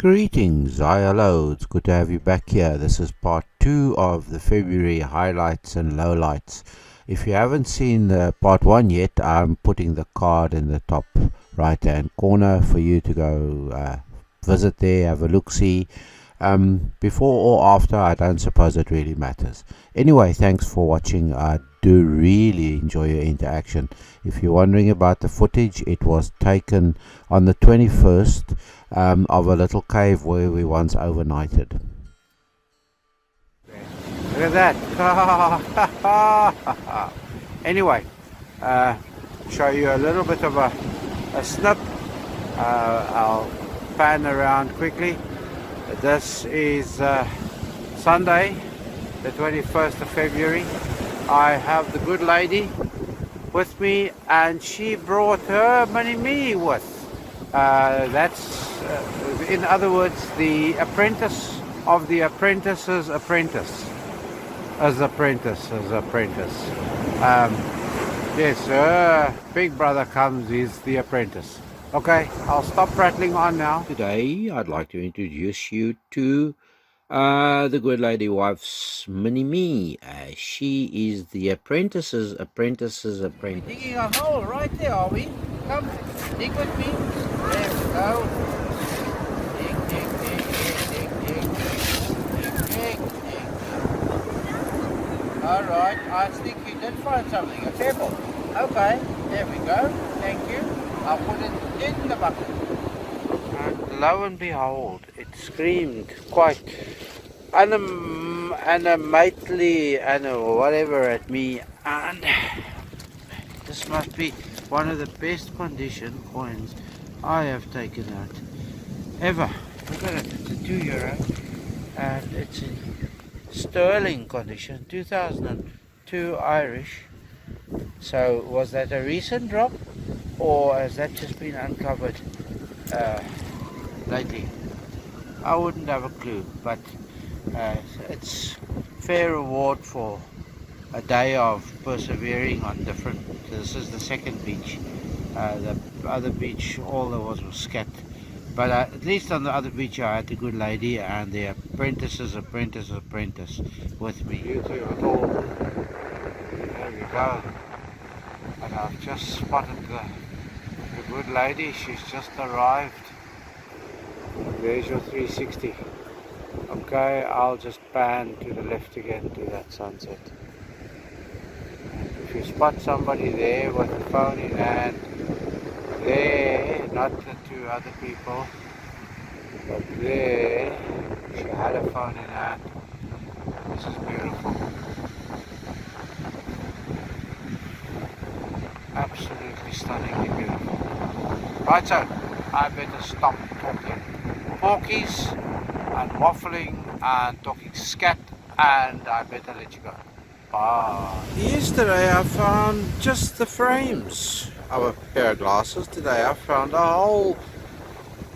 Greetings, hi, hello, it's good to have you back here. This is part 2 of the February highlights and lowlights. If you haven't seen part 1 yet, I'm putting the card in the top right hand corner for you to go visit there, have a look-see. Before or after, I don't suppose it really matters. Anyway, thanks for watching. I do really enjoy your interaction. If you're wondering about the footage, it was taken on the 21st of a little cave where we once overnighted. Look at that. Anyway, show you a little bit of a snip. I'll pan around quickly. This is Sunday, the 21st of February. I have the good lady with me, and she brought her mini-me with. That's, in other words, the apprentice of the apprentice's apprentice. As apprentice. Yes, her big brother comes, he's the apprentice. Okay, I'll stop prattling on now. Today, I'd like to introduce you to the good lady wife's mini-me. She is the apprentice's apprentice. Digging a hole right there, are we? Come, dig with me. There we go. Dig. Alright, I think you did find something, a pebble. Okay, there we go. Thank you. I'll put it in the bucket. And lo and behold, it screamed quite animately and whatever at me, and this must be one of the best condition coins I have taken out ever. Look at it, it's a €2 and it's in sterling condition, 2002 Irish. So was that a recent drop, or has that just been uncovered lately? I wouldn't have a clue, but it's fair reward for a day of persevering on different. This is the second beach. The other beach, all there was scat. But at least on the other beach I had the good lady and the apprentice's apprentice with me. Beautiful. There we go. And I've just spotted the good lady. She's just arrived. There's your 360. Okay, I'll just pan to the left again to that sunset. And if you spot somebody there with a phone in hand, there, not the two other people, but there, she had a phone in hand. This is beautiful. Absolutely stunningly beautiful. Right, so I better stop talking porkies and waffling and talking scat, and I better let you go. Bye. Yesterday I found just the frames of a pair of glasses. Today I found a whole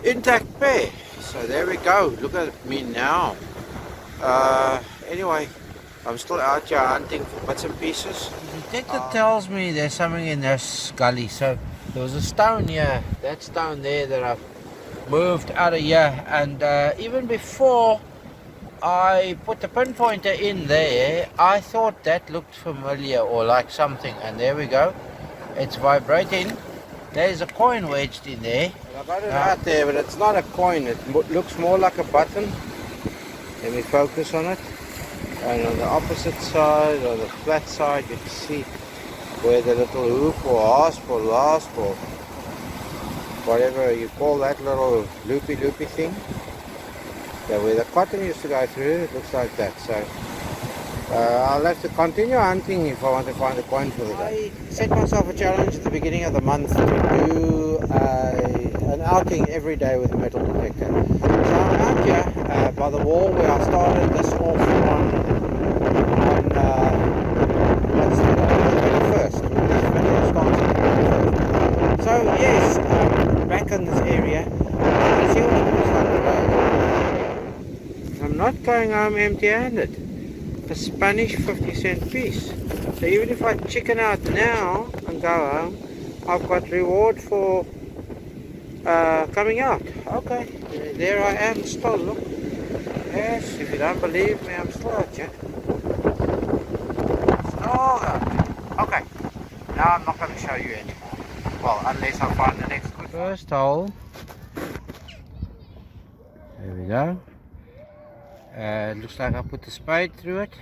intact pair. So there we go. Look at me now. Anyway, I'm still out here hunting for bits and pieces. The detective tells me there's something in this gully. So there was a stone here, that stone there that I've moved out of here, and even before I put the pinpointer in there, I thought that looked familiar or like something, and there we go. It's vibrating. There's a coin wedged in there. I got it out there, but it's not a coin. It looks more like a button. Let me focus on it. And on the opposite side, on the flat side, you can see where the little hoop or hasp or lasp or whatever you call that little loopy thing. Yeah, where the cotton used to go through, it looks like that. So I'll have to continue hunting if I want to find a coin for the day. I set myself a challenge at the beginning of the month to do an outing every day with a metal detector. So I'm out here by the wall where I started this off on what's the 21st. This video starts on the 21st. So yes, back in this area, let's see what it looks like today. I'm not going home empty-handed. A Spanish 50-cent piece. So even if I chicken out now and go home, I've got reward for coming out. Okay, There I am still, look. Yes, if you don't believe me, I'm still out here. Still out. Okay, now I'm not going to show you anymore. Well, unless I find the next good first hole. There we go. Looks like I put the spade through it.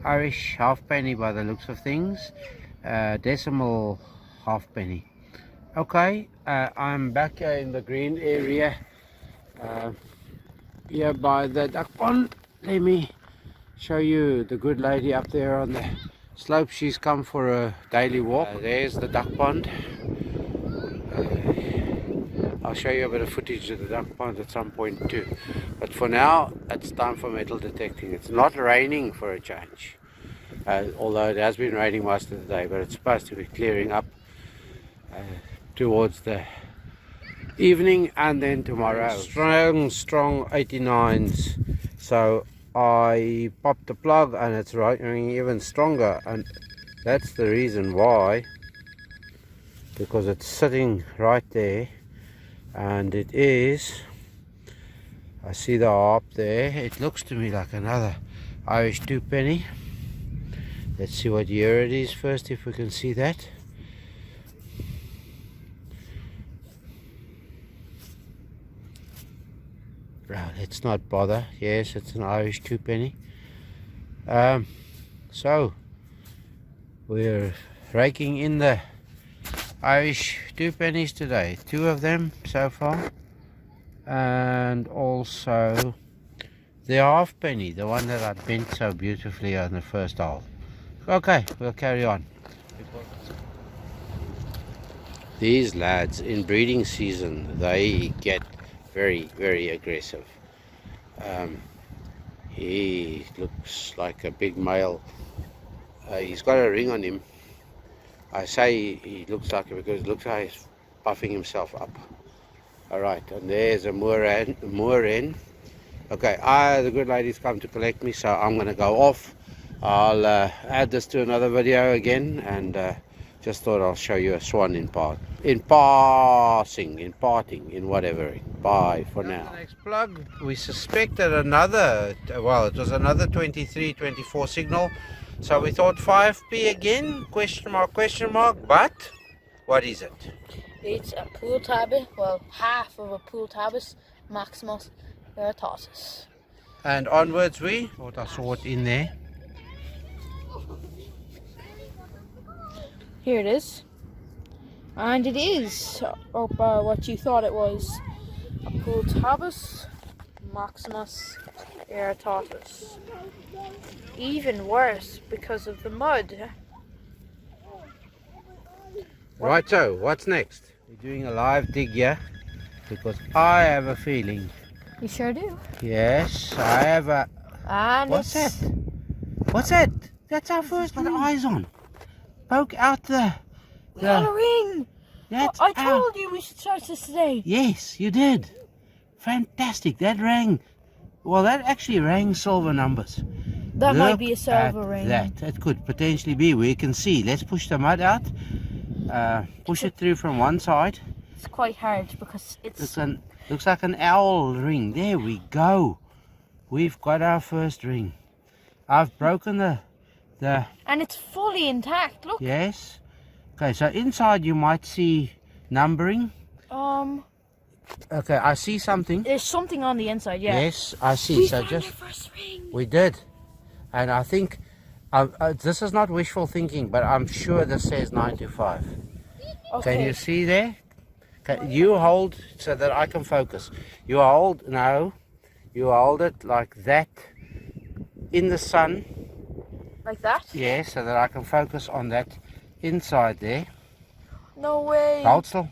Irish halfpenny by the looks of things. Decimal halfpenny. Okay, I'm back in the green area. Here by the duck pond. Let me show you the good lady up there on the slope. She's come for a daily walk. There's the duck pond. I'll show you a bit of footage of the duck pond at some point too. But for now, it's time for metal detecting. It's not raining for a change. Although it has been raining most of the day, but it's supposed to be clearing up towards the evening, and then tomorrow strong 89s. So I popped the plug and it's running even stronger, and that's the reason why, because it's sitting right there, and it is, I see the harp there. It looks to me like another Irish 2-penny. Let's see what year it is first, if we can see that. Right, let's not bother. Yes, it's an Irish 2-penny. So we're raking in the Irish 2-pennies today. 2 of them so far, and also the halfpenny, the one that I bent so beautifully on the first hole. Okay, we'll carry on. These lads in breeding season, they get very aggressive. He looks like a big male. He's got a ring on him. I say he looks like it because it looks like he's puffing himself up. Alright, and there's a moor hen. Okay, the good lady's come to collect me, so I'm going to go off. I'll add this to another video again, and just thought I'll show you a swan in parting, in whatever. Bye for now. The next plug, we suspected another, well, it was another 23-24 signal. So we thought 5p again, question mark, but what is it? It's a pool tabby, well, half of a pool tabis, Maximus veritatis. And onwards we thought I saw it in there. Here it is. And it is what you thought it was. A pool tabis, Maximus veritatis. Even worse because of the mud. Right, so what's next? We're doing a live dig here because I have a feeling. You sure do. Yes, I have a. And what's that? What's that? That's our first got eyes on. Poke out the ring. That's I told you we should start this today. Yes, you did. Fantastic. That rang. Well, that actually rang silver numbers. That might be a silver ring. That could potentially be. We can see. Let's push the mud out. Push it through from one side. It's quite hard because it's looks like an owl ring. There we go. We've got our first ring. I've broken the and it's fully intact. Look. Yes. Okay, so inside you might see numbering. Okay, I see something. There's something on the inside. Yeah. Yes, I see. We so found just our first ring. we did, and I think this is not wishful thinking, but I'm sure this says 925. Okay. Can you see there? You hold so that I can focus. You hold it like that in the sun. Like that? Yes, so that I can focus on that inside there. No way. Hold still.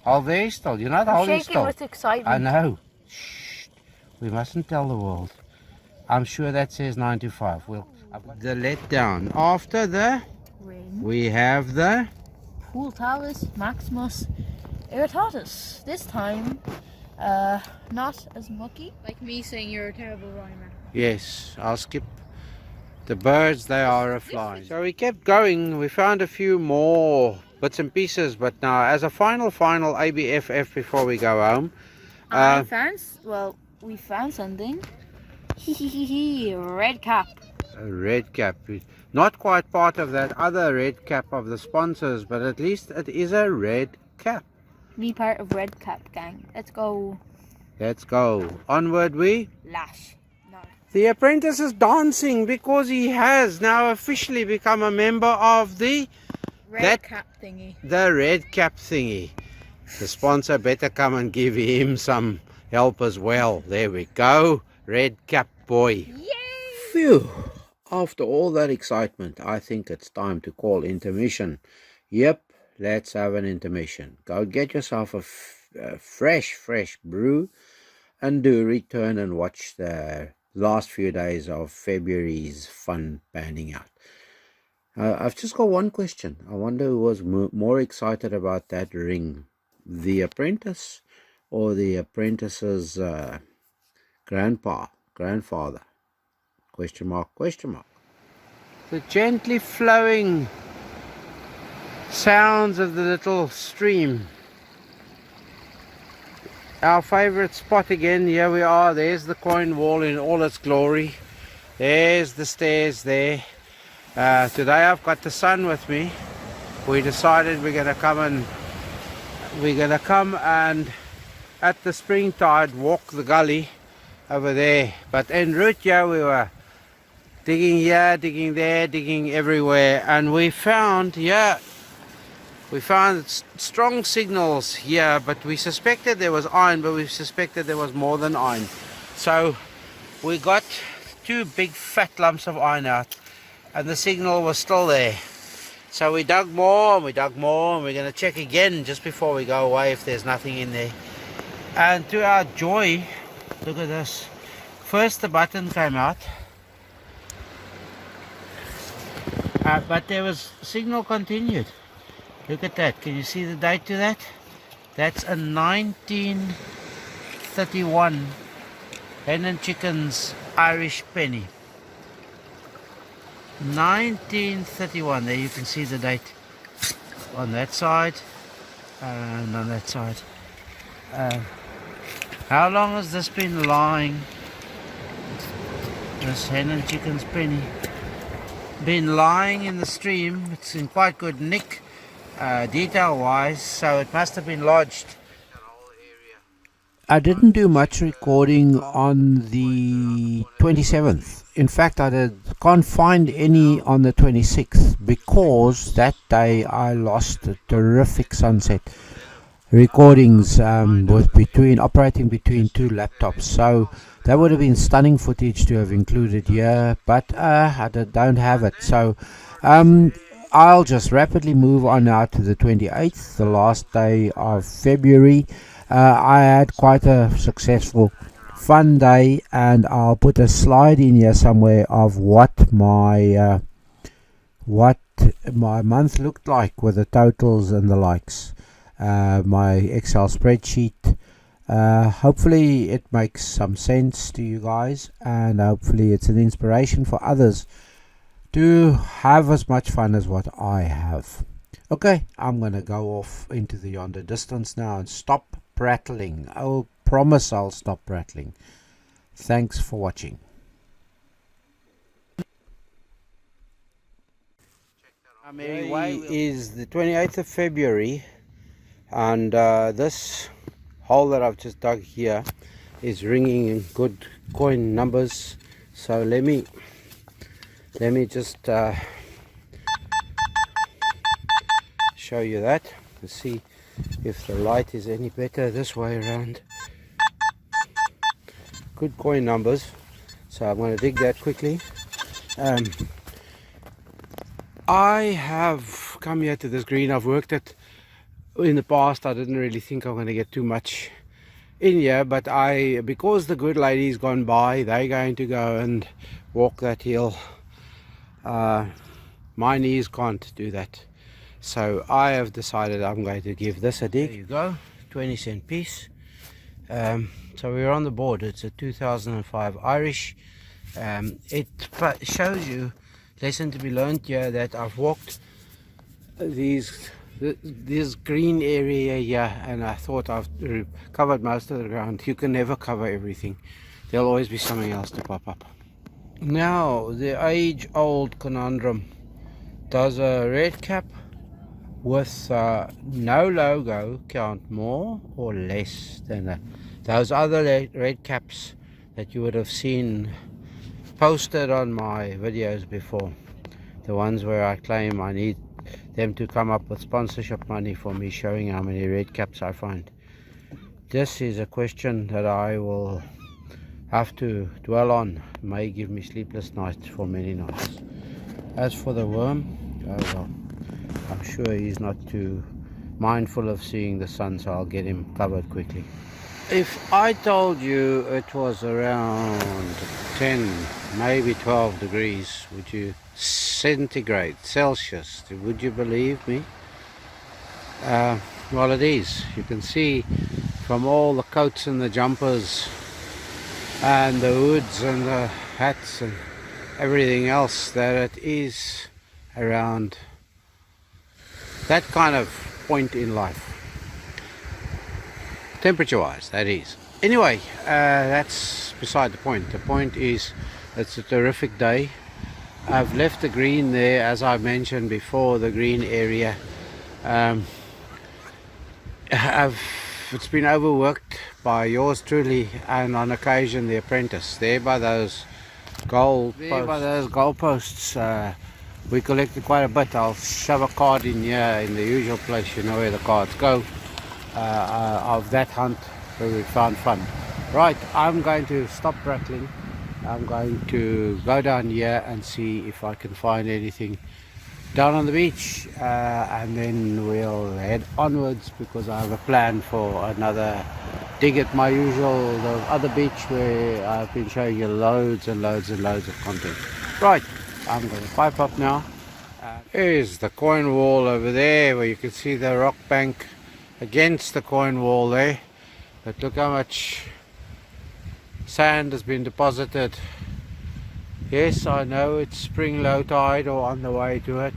Hold very still. You're not holding shaking still. with excitement. I know. Shh. We mustn't tell the world. I'm sure that says 95. The letdown. After the ring, we have the pool tabis, Maximus veritatis. This time, not as mucky. Like me saying you're a terrible rhymer. Yes, I'll skip. The birds, they are a-flying. So we kept going. We found a few more bits and pieces, but now as a final ABFF before we go home, Well, we found something. Red cap. A red cap. Not quite part of that other red cap of the sponsors, but at least it is a red cap. Be part of red cap gang. Let's go. Let's go. Onward we. Lash. No. The apprentice is dancing because he has now officially become a member of the Red cap thingy. The red cap thingy. The sponsor better come and give him some help as well. There we go. Red cap boy. Yay! Phew. After all that excitement, I think it's time to call intermission. Yep, let's have an intermission. Go get yourself a fresh brew and do return and watch the last few days of February's fun panning out. I've just got one question. I wonder who was more excited about that ring, the apprentice or the apprentice's grandfather? Question mark. The gently flowing sounds of the little stream. Our favorite spot again. Here we are. There's the coin wall in all its glory. There's the stairs there. Today I've got the son with me. We decided we're gonna come and at the spring tide walk the gully over there. But en route here we were digging here, digging there, digging everywhere, and we found strong signals here, but we suspected there was iron, but we suspected there was more than iron. So we got 2 big fat lumps of iron out, and the signal was still there. So we dug more and we dug more, and we're going to check again just before we go away if there's nothing in there. And to our joy, look at this. First the button came out, but there was signal continued. Look at that. Can you see the date to that? That's a 1931 Hen and Chickens Irish penny. 1931. There you can see the date on that side and on that side. How long has this been lying? This Hen and Chickens penny been lying in the stream. It's in quite good nick, detail wise, so it must have been lodged. I didn't do much recording on the 27th. In fact, can't find any on the 26th because that day I lost a terrific sunset recordings operating between 2 laptops. So that would have been stunning footage to have included here, but I don't have it. So I'll just rapidly move on now to the 28th, the last day of February. I had quite a successful, fun day, and I'll put a slide in here somewhere of what my month looked like with the totals and the likes. My Excel spreadsheet. Hopefully it makes some sense to you guys, and hopefully it's an inspiration for others to have as much fun as what I have. Okay, I'm gonna go off into the yonder distance now and stop prattling. I'll promise I'll stop prattling. Thanks for watching. Today is the 28th of February, and this hole that I've just dug here is ringing in good coin numbers. So let me just show you that. Let's see if the light is any better this way around. Good coin numbers. So I'm going to dig that quickly. I have come here to this green. I've worked it in the past. I didn't really think I'm going to get too much in here, but because the good lady's gone by, they're going to go and walk that hill. My knees can't do that, so I have decided I'm going to give this a dig. There you go, 20-cent piece. So we're on the board. It's a 2005 Irish. It shows you lesson to be learned here, that I've walked this this green area here, and I thought I've covered most of the ground. You can never cover everything. There'll always be something else to pop up. Now, the age-old conundrum. Does a red cap with no logo count more or less than those other red caps that you would have seen posted on my videos before? The ones where I claim I need them to come up with sponsorship money for me showing how many red caps I find. This is a question that I will have to dwell on. It may give me sleepless nights for many nights. As for the worm, oh well, I'm sure he's not too mindful of seeing the sun, so I'll get him covered quickly. If I told you it was around 10, maybe 12 degrees, would you, centigrade, Celsius, would you believe me? Well, it is. You can see from all the coats and the jumpers and the hoods and the hats and everything else that it is around that kind of point in life, temperature wise, that is. Anyway, that's beside the point. The point is, it's a terrific day. I've left the green there, as I mentioned before, the green area. It's been overworked by yours truly, and on occasion the apprentice. There by those goalposts, we collected quite a bit. I'll shove a card in here in the usual place, you know where the cards go, of that hunt where we found fun. Right, I'm going to stop rattling. I'm going to go down here and see if I can find anything down on the beach, and then we'll head onwards, because I have a plan for another dig at my usual, the other beach where I've been showing you loads and loads and loads of content. Right, I'm going to pipe up now. Here's the coin wall over there, where you can see the rock bank against the coin wall there. But look how much sand has been deposited. Yes, I know it's spring low tide or on the way to it.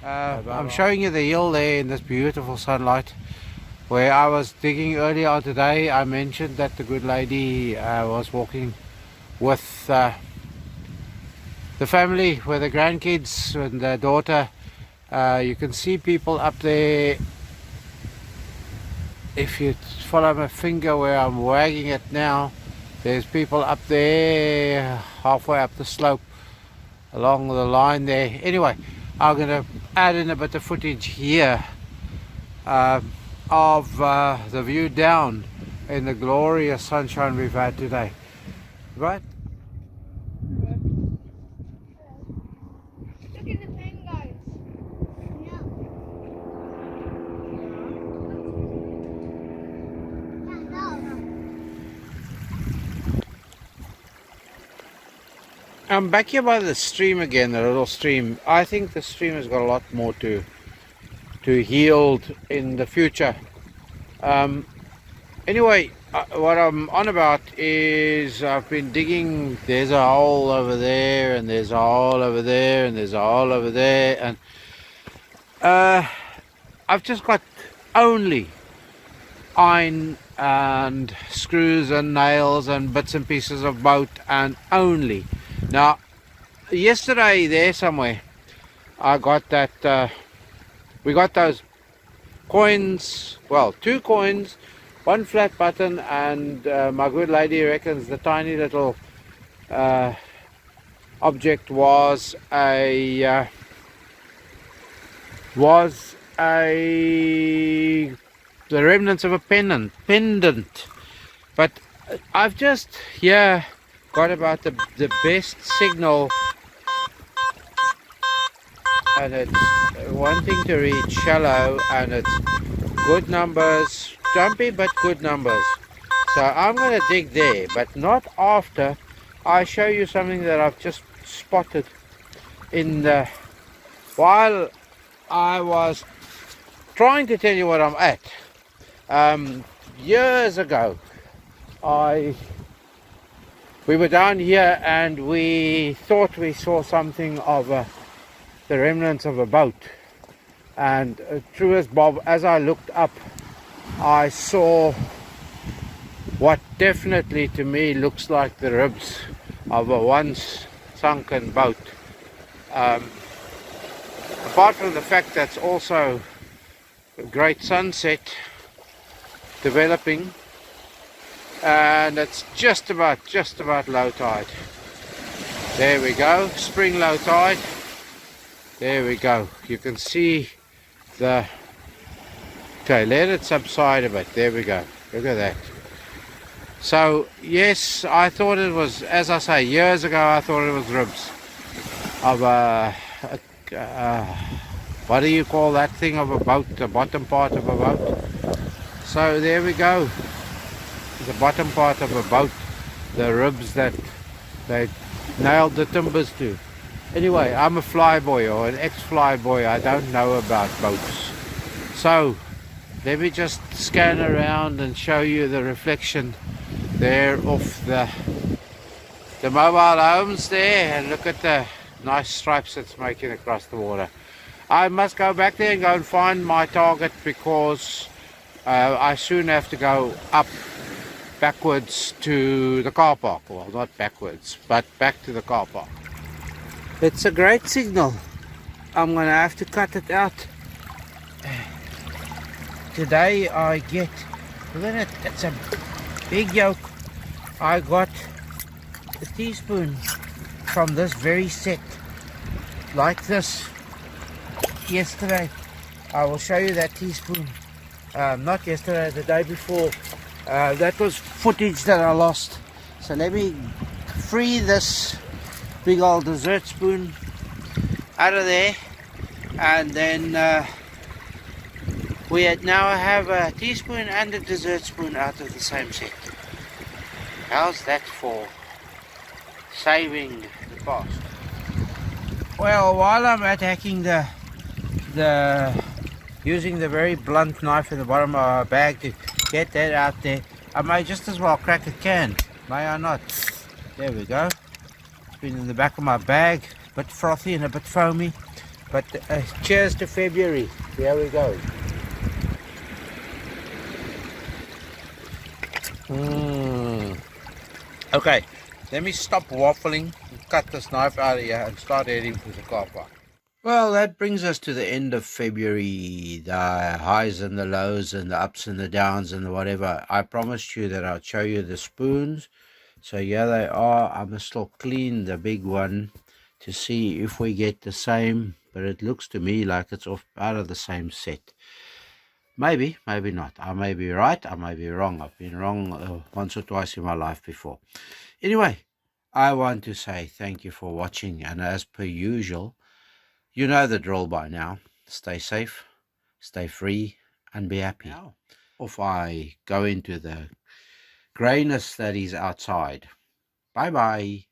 I'm showing you the hill there in this beautiful sunlight where I was digging earlier on today. I mentioned that the good lady was walking with the family, with the grandkids and the daughter. You can see people up there. If you follow my finger where I'm wagging it now, there's people up there halfway up the slope along the line there. Anyway, I'm going to add in a bit of footage here of the view down in the glorious sunshine we've had today. Right? Look at the pen, guys. I'm back here by the stream again, the little stream. I think the stream has got a lot more to yield in the future. Anyway, what I'm on about is I've been digging. There's a hole over there, and there's a hole over there, and there's a hole over there, and I've just got only iron and screws and nails and bits and pieces of boat, and only. Now, yesterday there somewhere, I got that, we got those coins, well, 2 coins, 1 flat button, and my good lady reckons the tiny little object was the remnants of a pendant. But I've just got about the best signal, and it's wanting to reach shallow, and it's good numbers, jumpy but good numbers. So I'm going to dig there, but not after I show you something that I've just spotted while I was trying to tell you what I'm at. Years ago, we were down here and we thought we saw something of the remnants of a boat. And true as Bob, as I looked up, I saw what definitely to me looks like the ribs of a once sunken boat. Apart from the fact that's also a great sunset developing, and it's just about low tide. There we go, spring low tide. There we go. You can see the... Okay, let it subside a bit. There we go. Look at that. So yes, I thought it was, as I say, years ago I thought it was ribs of what do you call that thing of a boat, the bottom part of a boat. So there we go, the bottom part of a boat, the ribs that they nailed the timbers to. Anyway, I'm a flyboy, or an ex-flyboy. I don't know about boats. So let me just scan around and show you the reflection there of the mobile homes there, and look at the nice stripes it's making across the water. I must go back there and go and find my target, because I soon have to go up backwards to the car park. Well, not backwards, but back to the car park. It's a great signal. I'm gonna have to cut it out. Today I get, look at it, it's a big yolk. I got a teaspoon from this very set, like this, yesterday. I will show you that teaspoon. Not yesterday, the day before. That was footage that I lost. So let me free this big old dessert spoon out of there, and then we now have a teaspoon and a dessert spoon out of the same set. How's that for saving the cost? Well, while I'm attacking the using the very blunt knife in the bottom of our bag to get that out there, I may just as well crack a can, may I not? There we go. It's been in the back of my bag, a bit frothy and a bit foamy, but cheers to February. Here we go. Okay, let me stop waffling and cut this knife out of here and start heading to the car park. Well, that brings us to the end of February, the highs and the lows and the ups and the downs and the whatever. I promised you that I'd show you the spoons. So here they are. I must still clean the big one to see if we get the same, but it looks to me like it's out of the same set. Maybe, maybe not. I may be right, I may be wrong. I've been wrong once or twice in my life before. Anyway, I want to say thank you for watching, and as per usual, you know the drill by now. Stay safe, stay free, and be happy. Off I go into the greyness that is outside. Bye-bye.